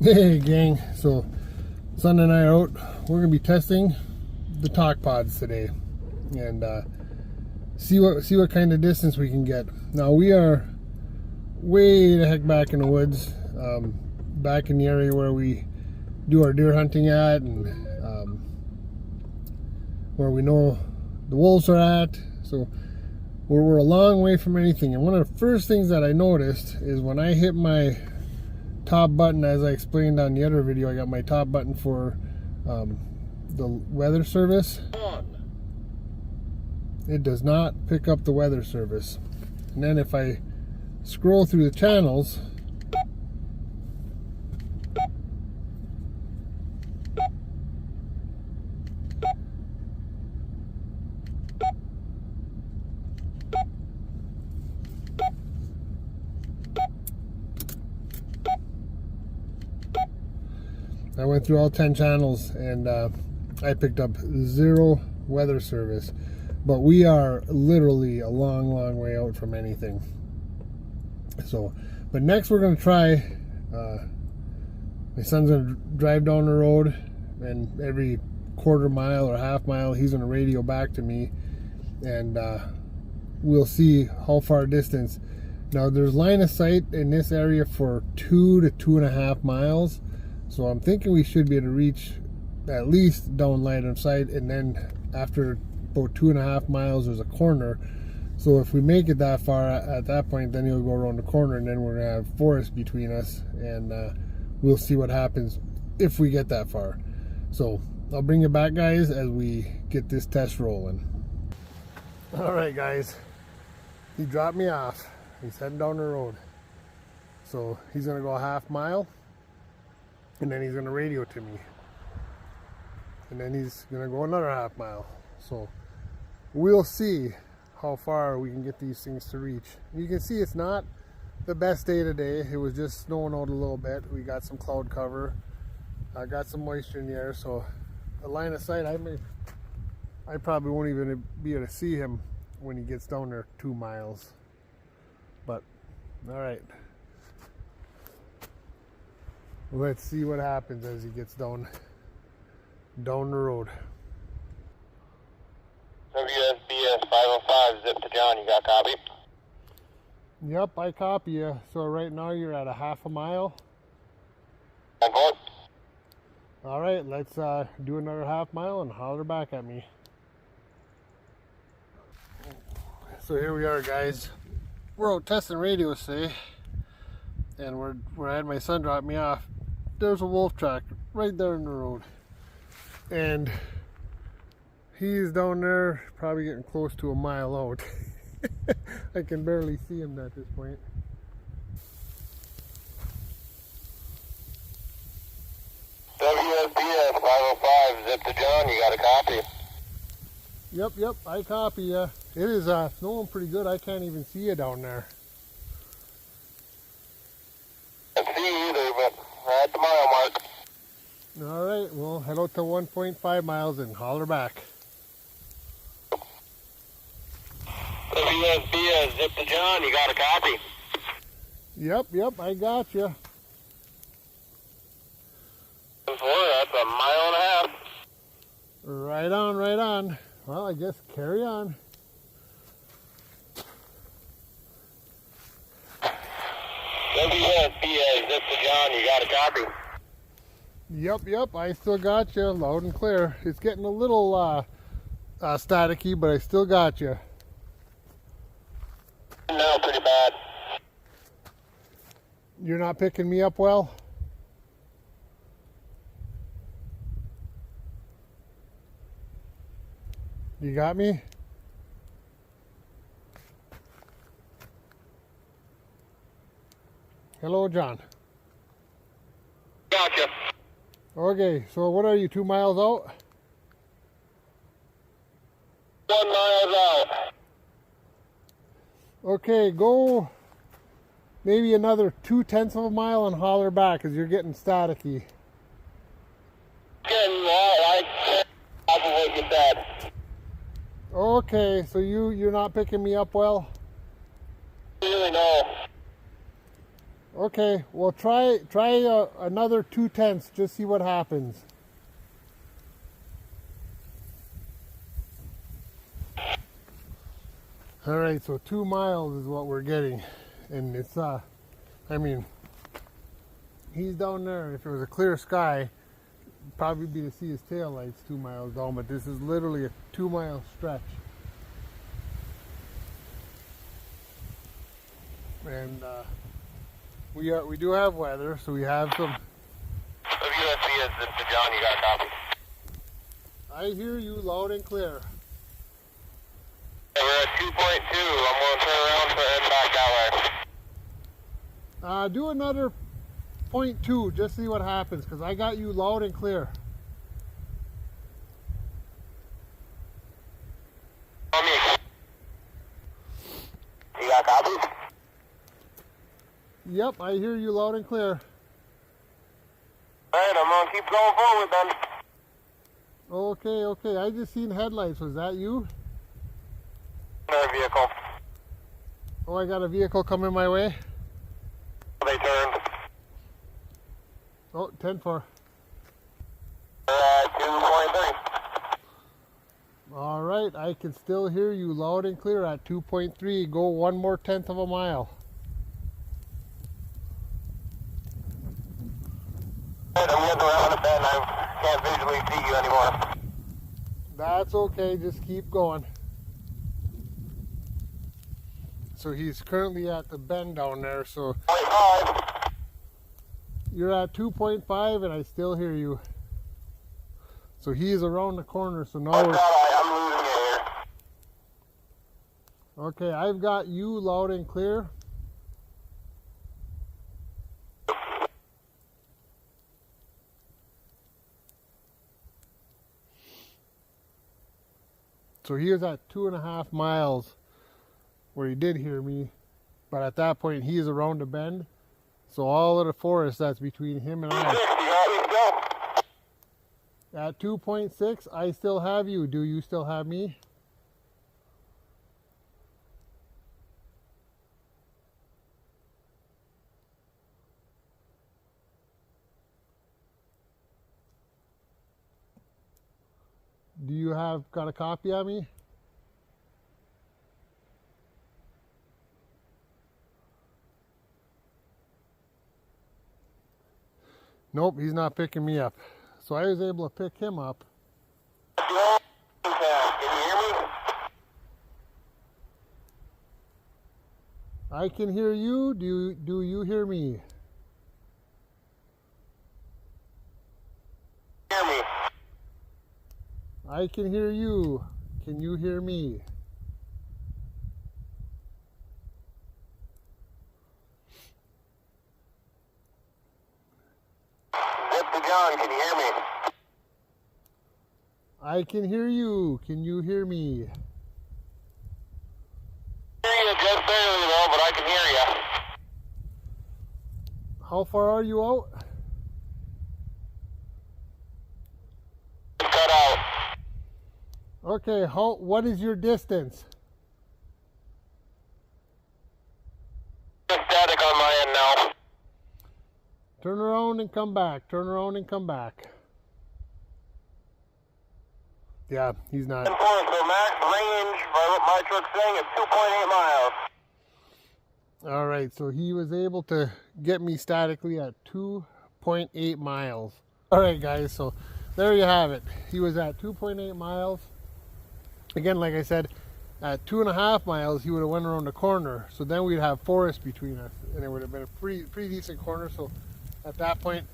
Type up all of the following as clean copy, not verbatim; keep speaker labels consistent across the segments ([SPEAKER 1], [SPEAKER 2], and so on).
[SPEAKER 1] Hey gang, so Son and I are out. We're gonna be testing the TalkPods today and see what kind of distance we can get. Now we are way the heck back in the woods, back in the area where we do our deer hunting at, and where we know the wolves are at. So we're a long way from anything. And one of the first things that I noticed is when I hit my top button, as I explained on the other video, I got my top button for the weather service. It does not pick up the weather service. And then if I scroll through the channels, I went through all 10 channels and I picked up zero weather service. But we are literally a long way out from anything. So, but next we're going to try, my son's going to drive down the road, and every quarter mile or half mile he's going to radio back to me, and we'll see how far distance. Now there's line of sight in this area for 2 to 2.5 miles. So I'm thinking we should be able to reach at least down line of sight, and then after about 2.5 miles there's a corner. So if we make it that far at that point, then he'll go around the corner, and then we're gonna have forest between us, and we'll see what happens if we get that far. So I'll bring you back, guys, as we get this test rolling. All right, guys, he dropped me off. He's heading down the road. So he's gonna go a half mile, and then he's going to radio to me, and then he's going to go another half mile. So we'll see how far we can get these things to reach. You can see it's not the best day today. It was just snowing out a little bit. We got some cloud cover. I got some moisture in the air, so a line of sight, I probably won't even be able to see him when he gets down there 2 miles. But all right, let's see what happens as he gets down the road.
[SPEAKER 2] WSBS 505, zip to John, you got copy?
[SPEAKER 1] Yep, I copy you. So right now you're at a half a mile.
[SPEAKER 2] I'm going.
[SPEAKER 1] All right, let's do another half mile and holler back at me. So here we are, guys. We're out testing radios today, and where I had my son drop me off, there's a wolf track right there in the road, and he's down there probably getting close to a mile out. I can barely see him at this point.
[SPEAKER 2] WSBS 505, zip to John, you got a copy?
[SPEAKER 1] Yep, I copy you. It is snowing pretty good. I can't even see you down there.
[SPEAKER 2] Can't see you either, but we're at the mile mark.
[SPEAKER 1] All right, we'll head out to 1.5 miles and holler back.
[SPEAKER 2] WSBS, zip to John, you got a copy?
[SPEAKER 1] Yep, I got you.
[SPEAKER 2] That's a mile and a half.
[SPEAKER 1] Right on. Well, I guess carry on.
[SPEAKER 2] WSBS, zip to John, you got a copy?
[SPEAKER 1] Yep, I still got you loud and clear. It's getting a little staticky, but I still got you.
[SPEAKER 2] No, pretty bad.
[SPEAKER 1] You're not picking me up well? You got me? Hello, John.
[SPEAKER 2] Gotcha.
[SPEAKER 1] Okay, so what are you, 2 miles out?
[SPEAKER 2] 1 mile out.
[SPEAKER 1] Okay, go maybe another 0.2 of a mile and holler back, because you're getting staticky.
[SPEAKER 2] I can't what you said.
[SPEAKER 1] Okay, so you're not picking me up well?
[SPEAKER 2] Really no.
[SPEAKER 1] Okay, well try another 2/10, just see what happens. All right, so 2 miles is what we're getting, and it's I mean, he's down there. If it was a clear sky, probably be to see his tail lights 2 miles down, but this is literally a 2-mile stretch. And we do have weather, so we have some.
[SPEAKER 2] WSC is the John, you got a copy.
[SPEAKER 1] I hear you loud and clear.
[SPEAKER 2] Yeah, we're at 2.2. I'm going to turn around and head back that way.
[SPEAKER 1] Do another 0.2, just see what happens, because I got you loud and clear.
[SPEAKER 2] On me. You got copies?
[SPEAKER 1] Yep, I hear you loud and clear.
[SPEAKER 2] Alright, I'm going to keep going forward then.
[SPEAKER 1] Okay, I just seen headlights. Was that you?
[SPEAKER 2] Another vehicle.
[SPEAKER 1] Oh, I got a vehicle coming my way.
[SPEAKER 2] They turned.
[SPEAKER 1] Oh, 10-4.
[SPEAKER 2] We're at 2.3.
[SPEAKER 1] All right, I can still hear you loud and clear at 2.3. Go 1 more 1/10 of a mile.
[SPEAKER 2] Alright, I'm getting around a bend. I can't visually see you anymore.
[SPEAKER 1] That's okay, just keep going. So he's currently at the bend down there, so
[SPEAKER 2] 25.
[SPEAKER 1] you're at 2.5 and I still hear you. So he's around the corner, so now
[SPEAKER 2] What's
[SPEAKER 1] we're...
[SPEAKER 2] that? I'm losing you here.
[SPEAKER 1] Okay, I've got you loud and clear. So he was at 2.5 miles where he did hear me, but at that point he is around the bend. So all of the forest that's between him and I.
[SPEAKER 2] You got me to go.
[SPEAKER 1] At 2.6, I still have you. Do you still have me? Do you have got a copy of me? Nope, he's not picking me up. So I was able to pick him up.
[SPEAKER 2] Can you hear me?
[SPEAKER 1] I can hear you. Do you hear me?
[SPEAKER 2] Hear me?
[SPEAKER 1] I can hear you. Can you hear me?
[SPEAKER 2] Mr. John, can you hear me?
[SPEAKER 1] I can hear you. Can you hear me?
[SPEAKER 2] Hear you just barely though, but I can hear you.
[SPEAKER 1] How far are you out?
[SPEAKER 2] Cut out.
[SPEAKER 1] Okay, what is your distance?
[SPEAKER 2] Just static on my end now.
[SPEAKER 1] Turn around and come back. Turn around and come back. Yeah, he's not.
[SPEAKER 2] So max range by what my truck's saying is 2.8 miles.
[SPEAKER 1] All right, so he was able to get me statically at 2.8 miles. All right, guys, so there you have it. He was at 2.8 miles. Again, like I said, at 2.5 miles, he would have went around the corner. So then we'd have forest between us, and it would have been a pretty decent corner. So at that point,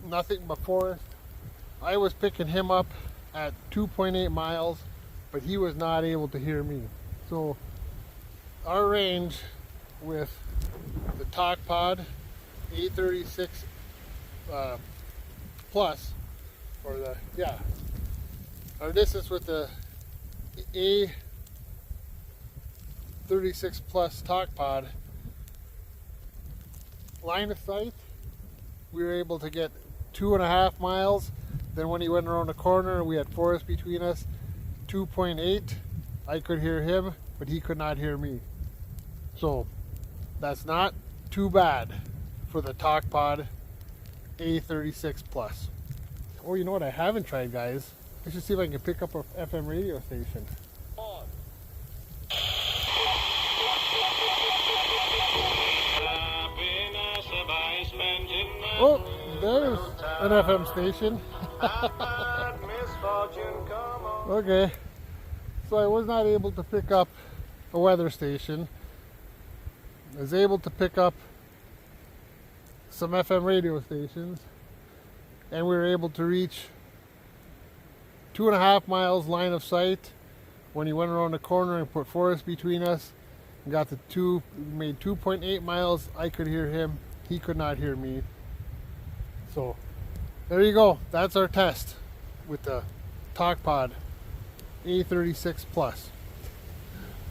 [SPEAKER 1] nothing but forest. I was picking him up at 2.8 miles, but he was not able to hear me. So our range with the TalkPod A36 Plus, or the, yeah, our distance with the A36 Plus TalkPod, line of sight, we were able to get 2.5 miles. Then when he went around the corner, we had forest between us, 2.8. I could hear him, but he could not hear me. So that's not too bad. for the TalkPod A36 Plus. Oh, you know what I haven't tried, guys? I should see if I can pick up a FM radio station. Oh, there's an FM station. Okay, so I was not able to pick up a weather station. I was able to pick up some FM radio stations, and we were able to reach 2.5 miles line of sight. When he went around the corner and put forest between us, and got to made 2.8 miles. I could hear him, he could not hear me. So there you go, that's our test with the TalkPod A36 Plus.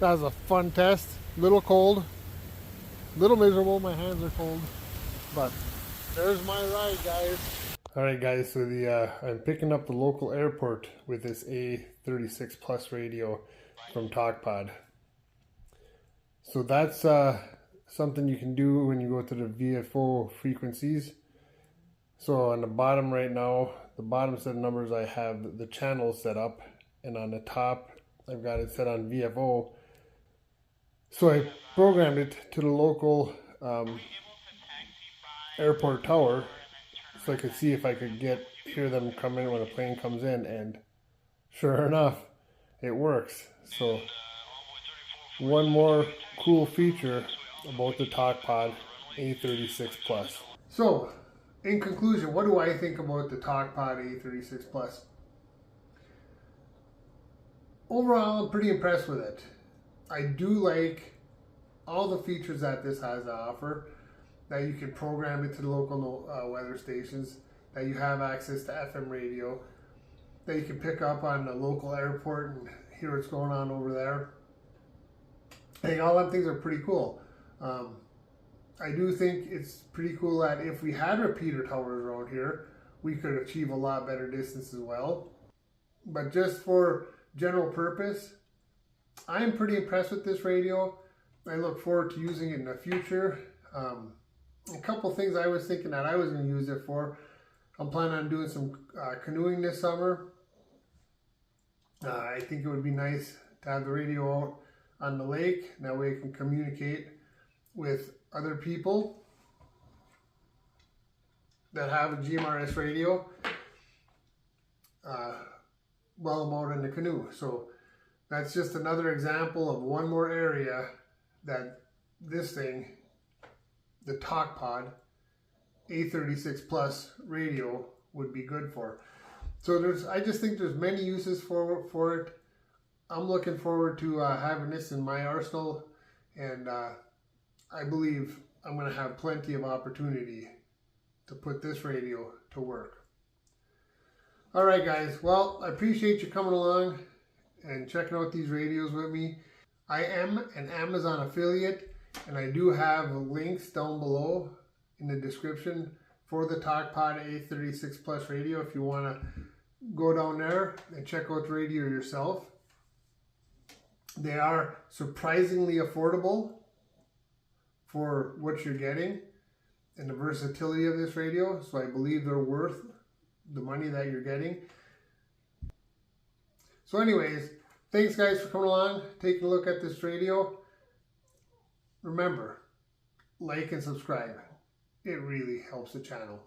[SPEAKER 1] That was a fun test, little cold, little miserable, my hands are cold, but there's my ride, guys. Alright guys, so I'm picking up the local airport with this A36 Plus radio from TalkPod. So that's something you can do when you go to the VFO frequencies. So on the bottom right now, the bottom set of numbers, I have the channel set up, and on the top I've got it set on VFO. So I programmed it to the local airport tower, so I could see if I could hear them come in when a plane comes in, and sure enough, it works. So one more cool feature about the TalkPod A36 Plus. So in conclusion, what do I think about the TalkPod A36 Plus? Overall, I'm pretty impressed with it. I do like all the features that this has to offer. That you can program it to the local weather stations, that you have access to FM radio, that you can pick up on the local airport and hear what's going on over there. I think all them things are pretty cool. I do think it's pretty cool that if we had repeater towers around here, we could achieve a lot better distance as well. But just for general purpose, I'm pretty impressed with this radio. I look forward to using it in the future. A couple things I was thinking that I was going to use it for. I'm planning on doing some canoeing this summer. I think it would be nice to have the radio out on the lake. That way I can communicate with other people that have a GMRS radio while I'm out in the canoe. So that's just another example of one more area that this thing, the TalkPod A36 Plus radio, would be good for. So I just think there's many uses for it. I'm looking forward to having this in my arsenal, and I believe I'm going to have plenty of opportunity to put this radio to work. Alright guys, well, I appreciate you coming along and checking out these radios with me. I am an Amazon affiliate, and I do have links down below in the description for the TalkPod A36 Plus radio if you want to go down there and check out the radio yourself. They are surprisingly affordable for what you're getting and the versatility of this radio, so I believe they're worth the money that you're getting. So anyways, thanks guys for coming along, taking a look at this radio. Remember, like and subscribe. It really helps the channel.